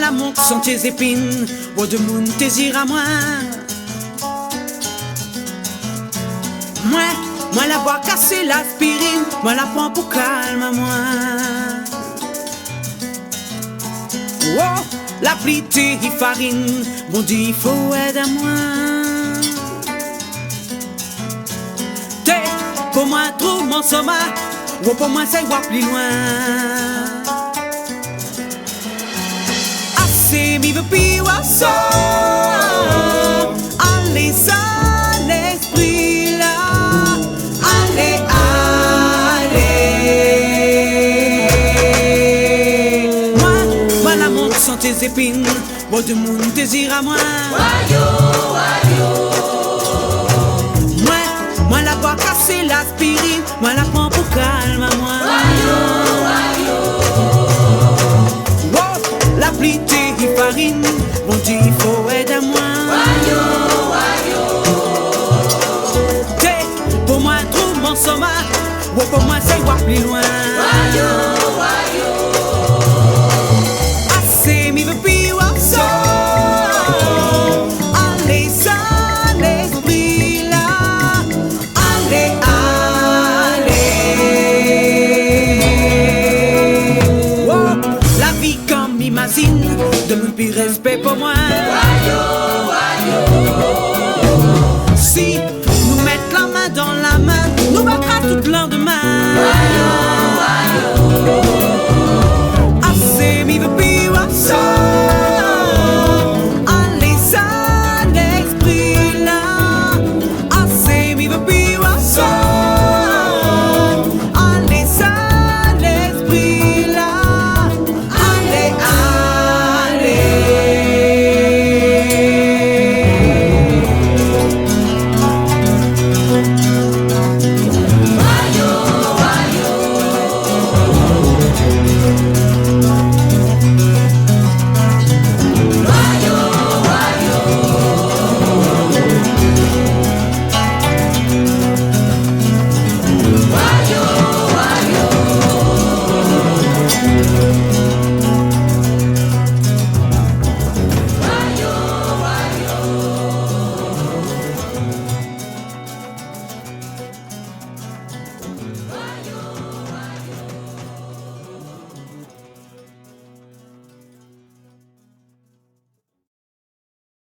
la montre sans tes épines, bon de moun désir à moi. Moi la bois casser l'aspirine, moi la prends pour calme à moi. Oh, la pluie t'y farine, bon Dieu il faut aide à moi. T'es pour moi trouve mon sommet, ou pour moi ça y va plus loin. Assez mi veut plus voir ça, allez ça l'esprit là, allez allez. Moi la montre sans tes épines, bon de mon désir à moi. Moi la bois casser l'aspirine, moi la prends pour calme à moi. La pluie t'y farine, bon Dieu il faut aide à moi. T'es pour moi trouve mon sommet, ou pour moi ça y va plus loin. Assez mi veut plus voir ça, allez ça l'esprit là, allez allez. Oh, la vie comme imagine, de mon plus respect pour moi. Si nous mettons la main dans la main, nous battra tout le lendemain.